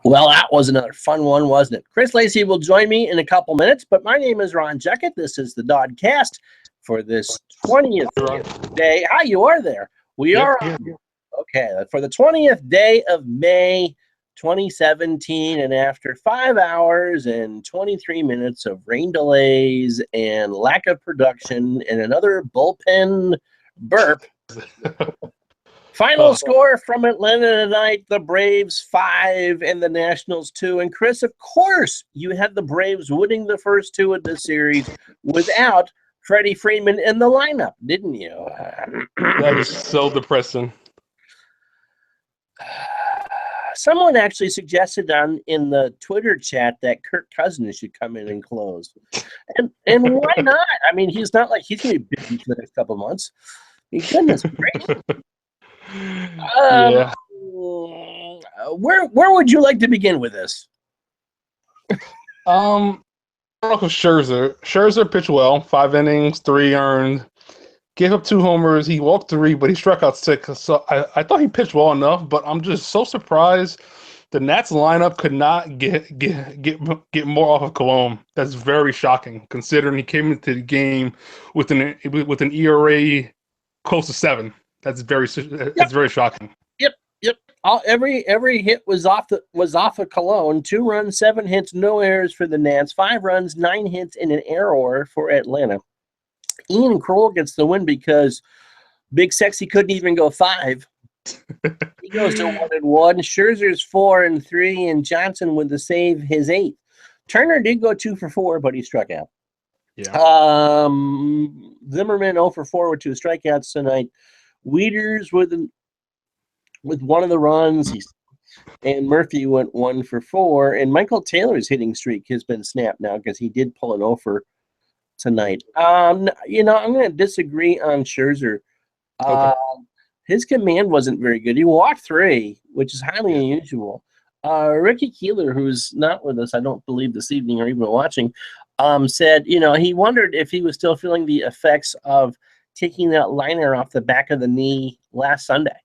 Well, that was another fun one, wasn't it? Chris Lacey will join me in a couple minutes, but my name is Ron Jeckett. This is the DoDCast for this 20th day. Hi, you are there. We Yep. are okay for the 20th day of May 2017, and after 5 hours and 23 minutes of rain delays and lack of production and another bullpen burp. Final score from Atlanta tonight, the Braves 5 and the Nationals 2. And Chris, of course, you had the Braves winning the first two of the series without Freddie Freeman in the lineup, didn't you? That is so depressing. Someone actually suggested in the Twitter chat that Kirk Cousins should come in and close. And why not? I mean, he's not like he's going to be busy for the next couple of months. Goodness gracious. Yeah. Where would you like to begin with this? Scherzer. Scherzer pitched well, 5 innings, 3 earned, gave up 2 homers. He walked 3, but he struck out 6. So I thought he pitched well enough, but I'm just so surprised the Nats lineup could not get more off of Cologne. That's very shocking, considering he came into the game with an ERA close to 7. That's very shocking. Yep. Every hit was off of Cologne. 2 runs, 7 hits, no errors for the Nats. 5 runs, 9 hits, and an error for Atlanta. Ian Kroll gets the win because Big Sexy couldn't even go 5. He goes to 1-1. Scherzer's 4-3, and Johnson with the save his 8th. Turner did go 2 for 4, but he struck out. Yeah. Zimmerman 0 for 4 with 2 strikeouts tonight. Wieters with one of the runs, and Murphy went 1 for 4. And Michael Taylor's hitting streak has been snapped now because he did pull an offer tonight. I'm going to disagree on Scherzer. Okay. His command wasn't very good. He walked 3, which is highly unusual. Ricky Keeler, who's not with us, I don't believe this evening or even watching, said, he wondered if he was still feeling the effects of taking that liner off the back of the knee last Sunday.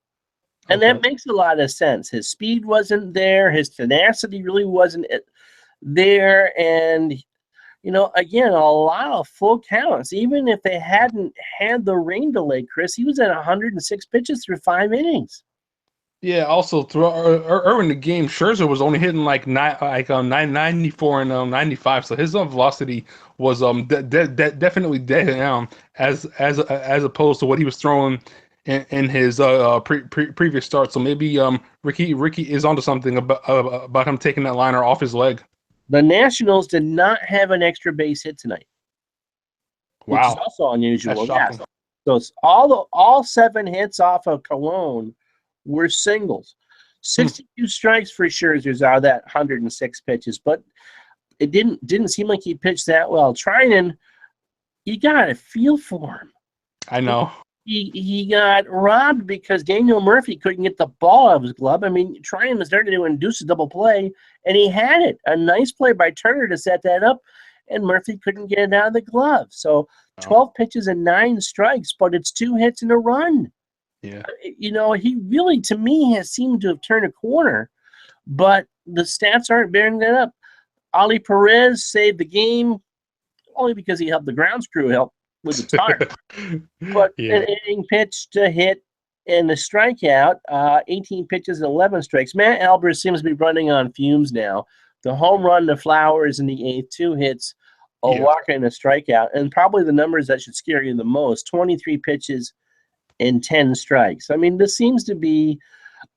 And that makes a lot of sense. His speed wasn't there. His tenacity really wasn't there. And, again, a lot of full counts. Even if they hadn't had the rain delay, Chris, he was at 106 pitches through 5 innings. Yeah, also early in the game, Scherzer was only hitting like 994 and 95, so his velocity was definitely dead down as opposed to what he was throwing in his previous start. So maybe Ricky is onto something about him taking that liner off his leg. The Nationals did not have an extra base hit tonight. Wow, which is also unusual. That's So it's all 7 hits off of Cologne were singles. 62 strikes for Scherzer's out of that 106 pitches, but it didn't seem like he pitched that well. Trinan, you got a feel for him. I know. He got robbed because Daniel Murphy couldn't get the ball out of his glove. I mean, Trinan was there to induce a double play, and he had it. A nice play by Turner to set that up, and Murphy couldn't get it out of the glove. So 12 pitches and 9 strikes, but it's 2 hits and a run. Yeah. He really, to me, has seemed to have turned a corner, but the stats aren't bearing that up. Ali Perez saved the game only because he helped the grounds crew help with the target. But an inning pitch to hit and a strikeout, 18 pitches and 11 strikes. Matt Albers seems to be running on fumes now. The home run to Flowers in the 8th, 2 hits, a walk and a strikeout, and probably the numbers that should scare you the most, 23 pitches and 10 strikes. I mean, this seems to be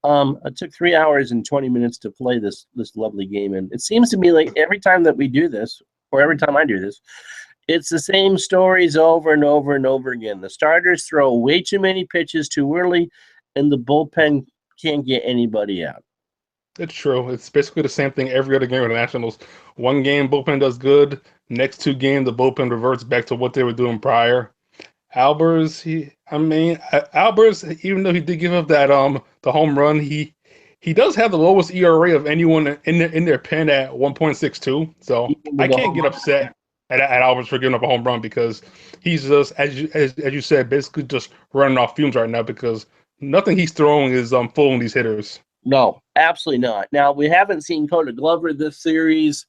it took 3 hours and 20 minutes to play this lovely game, and it seems to me like every time that we do this, or every time I do this, it's the same stories over and over and over again. The starters throw way too many pitches too early, and the bullpen can't get anybody out. It's true. It's basically the same thing every other game with the Nationals. One game, bullpen does good. Next 2 games, the bullpen reverts back to what they were doing prior. Albers, even though he did give up that the home run, he does have the lowest ERA of anyone in their pen at 1.62. So I can't get upset at Albers for giving up a home run because he's just as you said, basically just running off fumes right now because nothing he's throwing is fooling these hitters. No, absolutely not. Now, we haven't seen Coda Glover this series.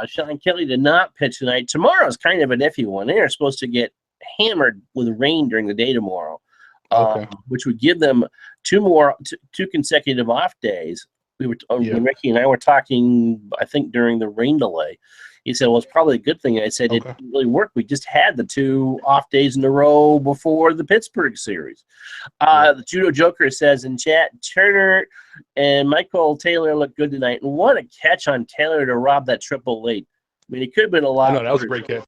Sean Kelly did not pitch tonight. Tomorrow's kind of an iffy one. They are supposed to get hammered with rain during the day tomorrow, Okay. which would give them two consecutive off days. When Ricky and I were talking, I think during the rain delay, he said, well, it's probably a good thing. I said, It didn't really work. We just had the 2 off days in a row before the Pittsburgh series. The Judo Joker says in chat, Turner and Michael Taylor looked good tonight. And what a catch on Taylor to rob that triple late. I mean, it could have been a lot. I know, that was a great catch.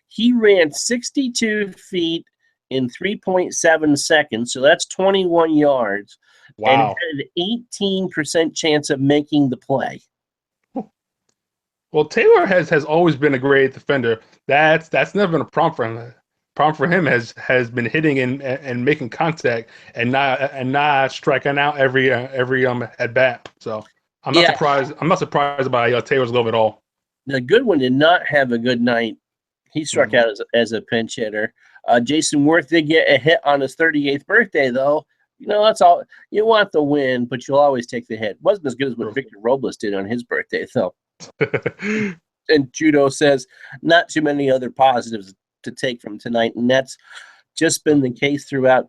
He ran 62 feet in 3.7 seconds, so that's 21 yards. Wow. And had an 18% chance of making the play. Well, Taylor has always been a great defender. That's never been a problem for him. Problem for him has been hitting and making contact and not striking out every at bat. So I'm not surprised. I'm not surprised by Taylor's glove at all. The Goodwin did not have a good night. He struck out as a pinch hitter. Jason Worth did get a hit on his 38th birthday, though. You know, that's all. You want the win, but you'll always take the hit. Wasn't as good as what Victor Robles did on his birthday, though. And Judo says not too many other positives to take from tonight, and that's just been the case throughout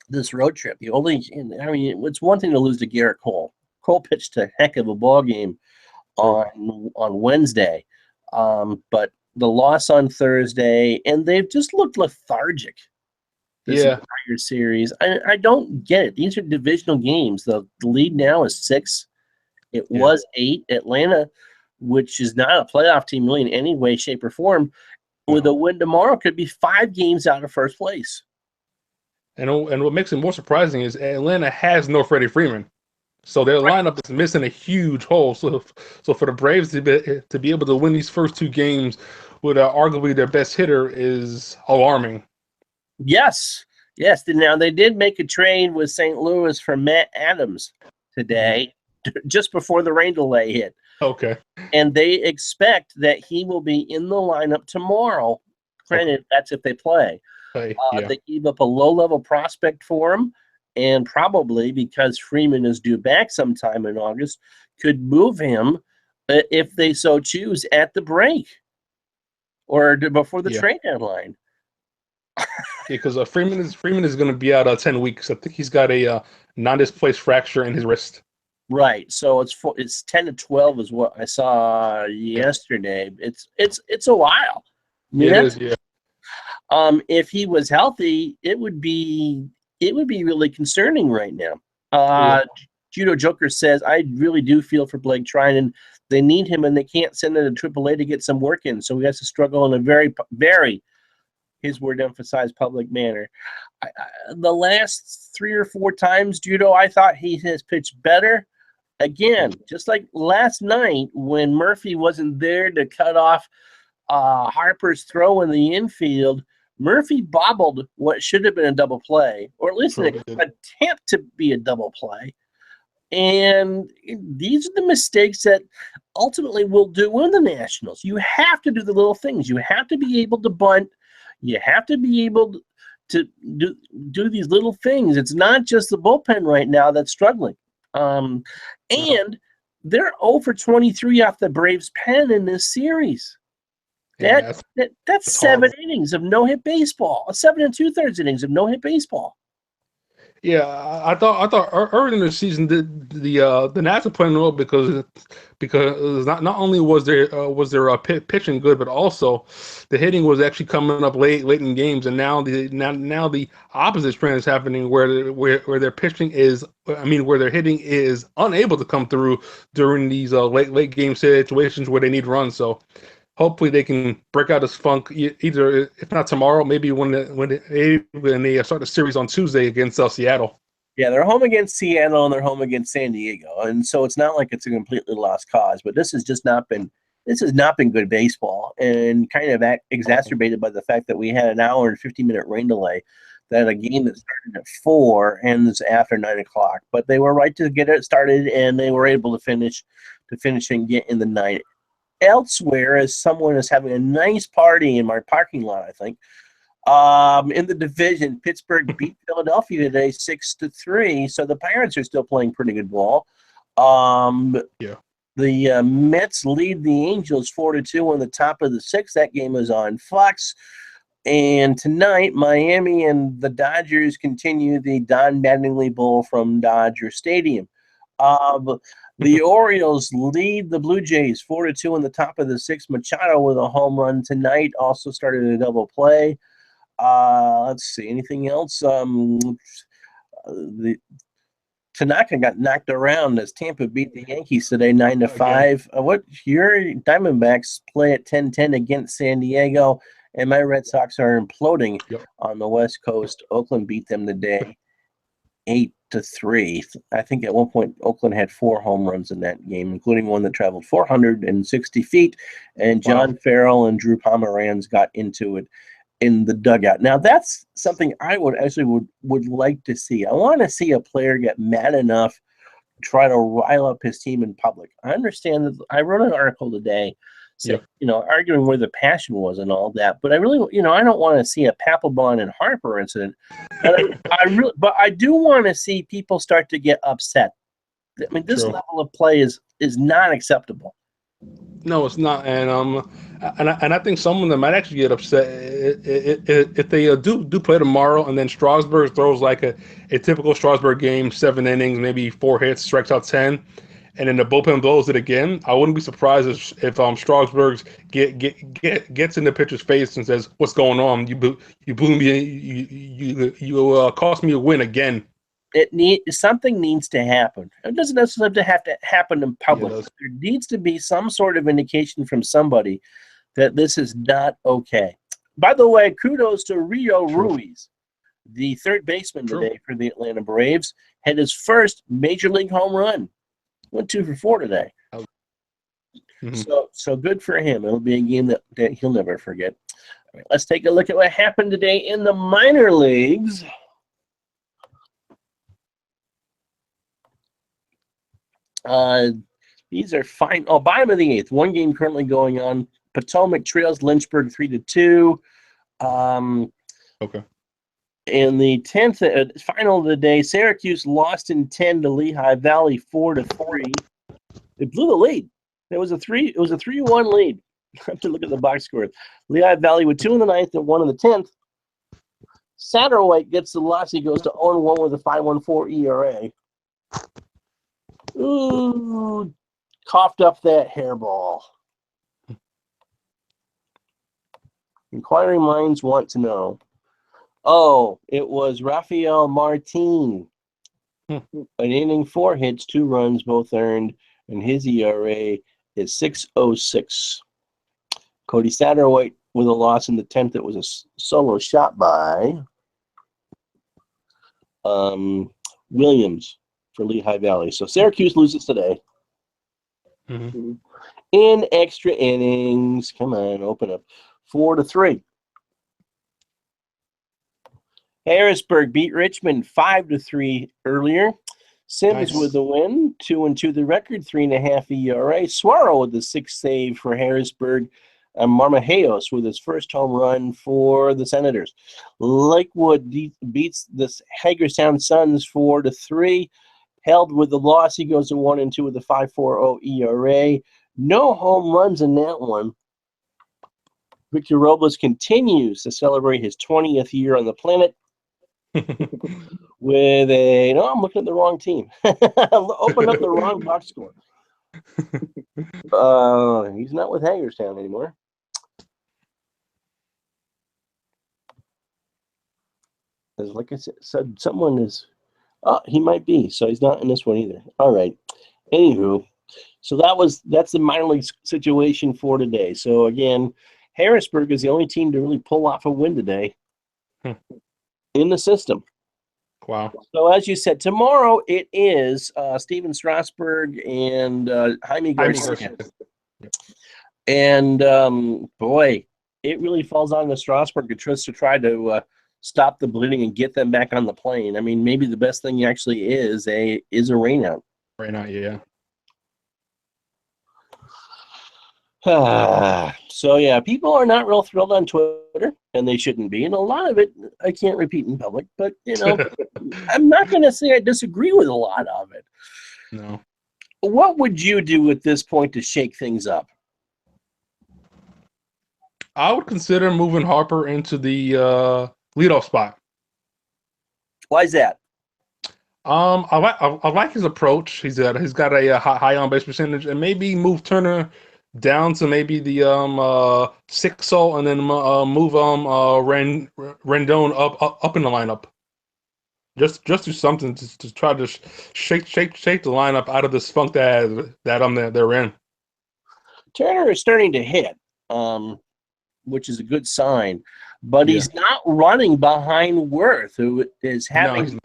this road trip. It's one thing to lose to Garrett Cole. Cole pitched a heck of a ball game on Wednesday, but the loss on Thursday, and they've just looked lethargic this entire series. I don't get it. These are divisional games. The lead now is 6. It was 8. Atlanta, which is not a playoff team really in any way, shape, or form, with a win tomorrow could be 5 games out of first place. And what makes it more surprising is Atlanta has no Freddie Freeman. So their lineup is missing a huge hole. So for the Braves to be able to win these first 2 games with arguably their best hitter is alarming. Yes. Now, they did make a trade with St. Louis for Matt Adams today, just before the rain delay hit. Okay. And they expect that he will be in the lineup tomorrow. Granted, that's if they play. They gave up a low-level prospect for him, and probably because Freeman is due back sometime in August, could move him if they so choose at the break or before the trade deadline. Because Freeman is going to be out 10 weeks. I think he's got a non-displaced fracture in his wrist. Right, so it's 10 to 12 is what I saw yesterday. It's a while. It is. If he was healthy, it would be really concerning right now. Judo Joker says, I really do feel for Blake Trinan. They need him, and they can't send him to AAA to get some work in. So he has to struggle in a very, very, his word emphasized, public manner. The last 3 or 4 times, Judo, I thought he has pitched better. Again, just like last night when Murphy wasn't there to cut off Harper's throw in the infield, Murphy bobbled what should have been a double play, or at least an attempt to be a double play. And these are the mistakes that ultimately will do win the Nationals. You have to do the little things. You have to be able to bunt. You have to be able to do these little things. It's not just the bullpen right now that's struggling. And they're 0 for 23 off the Braves' pen in this series. That's 7 innings of no-hit baseball. 7 2/3 innings of no-hit baseball. Yeah, I thought early in the season the Nats were playing well because not only was their pitching good, but also the hitting was actually coming up late in games, and now the opposite trend is happening where their pitching where their hitting is unable to come through during these late game situations where they need runs. So hopefully they can break out this funk either, if not tomorrow, maybe when they start the series on Tuesday against Seattle. Yeah, they're home against Seattle and they're home against San Diego, and so it's not like it's a completely lost cause. But this has not been good baseball, and kind of exacerbated by the fact that we had an hour and 50-minute rain delay. That a game that started at 4 ends after 9 o'clock. But they were right to get it started, and they were able to finish and get in the night. Elsewhere, as someone is having a nice party in my parking lot, I think, In the division, Pittsburgh beat Philadelphia today 6-3. So the Pirates are still playing pretty good ball. Yeah. The Mets lead the Angels 4-2 on the top of the sixth. That game is on Fox. And tonight, Miami and the Dodgers continue the Don Mattingly Bowl from Dodger Stadium. The Orioles lead the Blue Jays 4-2 on the top of the sixth. Machado with a home run tonight. Also started a double play. Let's see. Anything else? The Tanaka got knocked around as Tampa beat the Yankees today 9-5. What your Diamondbacks play at 10-10 against San Diego, and my Red Sox are imploding on the West Coast. Oakland beat them today 8-3. I think at one point Oakland had 4 home runs in that game, including one that traveled 460 feet, and John Farrell and Drew Pomeranz got into it in the dugout. Now that's something I would like to see. I want to see a player get mad enough to try to rile up his team in public. I understand that I wrote an article today, arguing where the passion was and all that, but I really, I don't want to see a Papelbon and Harper incident. But I do want to see people start to get upset. I mean, this level of play is not acceptable. No, it's not, and I think some of them might actually get upset if they do play tomorrow, and then Strasburg throws like a typical Strasburg game, 7 innings, maybe 4 hits, strikes out 10, and then the bullpen blows it again. I wouldn't be surprised if Strasburg gets in the pitcher's face and says, "What's going on? You blew me. You cost me a win again." Something needs to happen. It doesn't necessarily have to happen in public. But there needs to be some sort of indication from somebody that this is not okay. By the way, kudos to Rio Ruiz, the third baseman today for the Atlanta Braves, had his first major league home run. Went 2 for 4 today. So good for him. It'll be a game that he'll never forget. All right, let's take a look at what happened today in the minor leagues. These are fine. Bottom of the 8th. One game currently going on. Potomac trails Lynchburg 3-2. Okay. In the 10th final of the day, Syracuse lost in 10 to Lehigh Valley 4-3. They blew the lead. It was a 3-1 lead. I have to look at the box score. Lehigh Valley with 2 in the 9th and 1 in the 10th. Satterwhite gets the loss. He goes to 0-1 with a 5.14 ERA. Ooh, coughed up that hairball. Inquiring minds want to know. Oh, it was Rafael Martin. An inning, 4 hits, 2 runs, both earned, and his ERA is 6.06. Cody Satterwhite with a loss in the 10th. It was a solo shot by Williams for Lehigh Valley. So Syracuse loses today. In extra innings. Come on, open up. 4-3. Harrisburg beat Richmond 5-3 earlier. Sims with the win, 2-2 the record, 3.5 ERA. Suaro with the 6th save for Harrisburg. Marmajeos with his first home run for the Senators. Lakewood beats the Hagerstown Suns 4-3. Held with the loss, he goes to 1-2 with a 5.40 ERA. No home runs in that one. Victor Robles continues to celebrate his 20th year on the planet with I'm looking at the wrong team. Open up the wrong box score. He's not with Hagerstown anymore. As like I said, someone is. He might be, so he's not in this one either. All right. Anywho, so that's the minor league situation for today. So again, Harrisburg is the only team to really pull off a win today in the system. Wow. So as you said, tomorrow it is Steven Strasburg and Jaime Garcia. And boy, it really falls on the Strasburg to try to stop the bleeding and get them back on the plane. I mean, maybe the best thing actually is a rainout. Rainout, yeah. So yeah, people are not real thrilled on Twitter, and they shouldn't be. And a lot of it I can't repeat in public, but I'm not going to say I disagree with a lot of it. No. What would you do at this point to shake things up? I would consider moving Harper into the leadoff spot. Why is that? I like his approach. He's got a high on base percentage, and maybe move Turner down to maybe the 6 hole, and then move Rendon up in the lineup. Just do something to try to shake the lineup out of this funk that they're in. Turner is starting to hit, which is a good sign, but he's not running behind Worth, who is having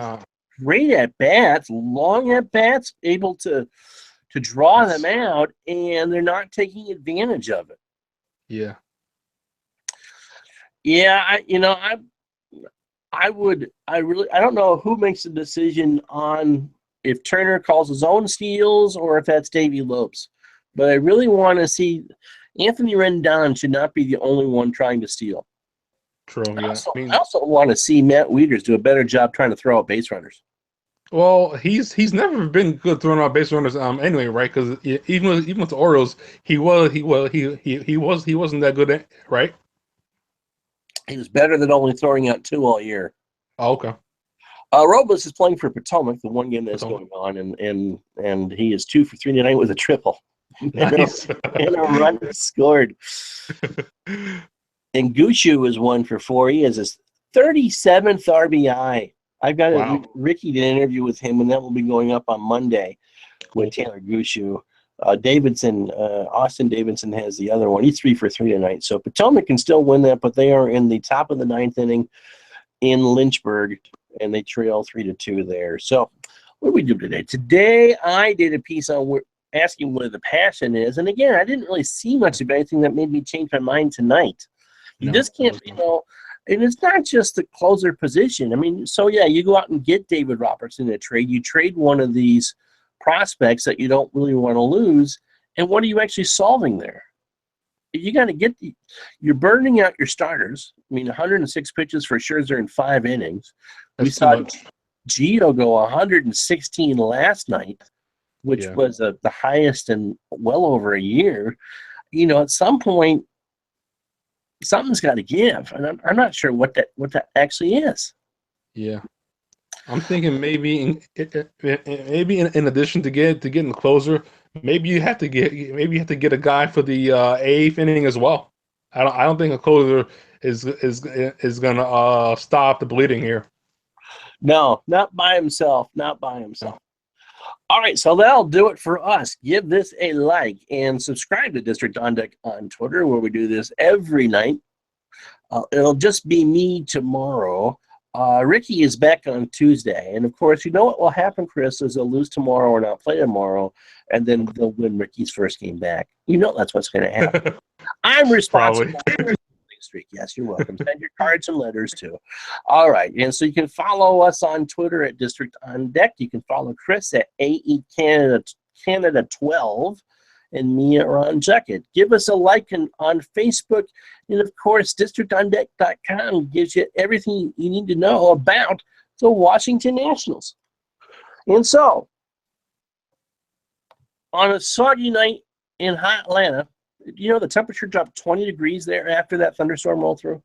great at bats, long at bats, able to draw them out, and they're not taking advantage of it. Yeah. Yeah, I don't know who makes the decision on if Turner calls his own steals or if that's Davey Lopes. But I really want to see Anthony Rendon should not be the only one trying to steal. True. Yeah. I also want to see Matt Wieters do a better job trying to throw out base runners. Well, he's never been good throwing out base runners anyway, right? Because even with the Orioles, he wasn't that good, right? He was better than only throwing out 2 all year. Oh, okay. Robles is playing for Potomac, the one game that's going on, and he is 2 for 3 tonight with a triple. Nice. and a run scored. And Gushu is 1 for 4. He has his 37th RBI. I've got Ricky to interview with him, and that will be going up on Monday with Taylor Gushu. Austin Davidson has the other one. He's 3 for 3 tonight. So Potomac can still win that, but they are in the top of the 9th inning in Lynchburg, and they trail 3-2 there. So what did we do today? Today I did a piece on asking what the passion is. And again, I didn't really see much of anything that made me change my mind tonight. You just can't, and it's not just the closer position. I mean, so yeah, you go out and get David Robertson in a trade. You trade one of these prospects that you don't really want to lose. And what are you actually solving there? You got to you're burning out your starters. I mean, 106 pitches for Scherzer in 5 innings. We saw Gio go 116 last night, which was the highest in well over a year. At some point, something's got to give, and I'm not sure what that actually is. Yeah, I'm thinking maybe in addition to getting the closer, maybe you have to get a guy for the 8th inning as well. I don't think a closer is gonna stop the bleeding here. No, not by himself. Not by himself. All right, so that'll do it for us. Give this a like and subscribe to District on Deck on Twitter, where we do this every night. It'll just be me tomorrow. Ricky is back on Tuesday. And, of course, you know what will happen, Chris, is they'll lose tomorrow or not play tomorrow, and then they'll win Ricky's first game back. That's what's going to happen. I'm responsible for the streak. Yes, you're welcome. Send your cards and letters, too. All right. And so you can follow us on Twitter at District on Deck. You can follow Chris at AE Canada 12 and me at Ron Juckett. Give us a like on Facebook. And, of course, districtondeck.com gives you everything you need to know about the Washington Nationals. And so, on a soggy night in hot Atlanta, the temperature dropped 20 degrees there after that thunderstorm rolled through.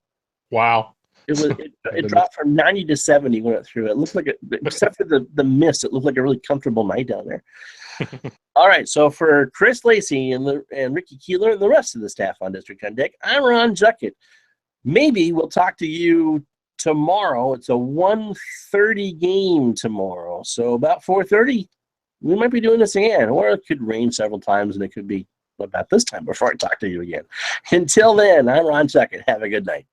Wow. It dropped from 90 to 70 when it threw. It looked like, except for the mist, it looked like a really comfortable night down there. All right, so for Chris Lacey and Ricky Keeler and the rest of the staff on District on Deck, I'm Ron Juckett. Maybe we'll talk to you tomorrow. It's a 1:30 game tomorrow, so about 4:30, we might be doing this again, or it could rain several times, and it could be about this time before I talk to you again. Until then, I'm Ron Juckett. Have a good night.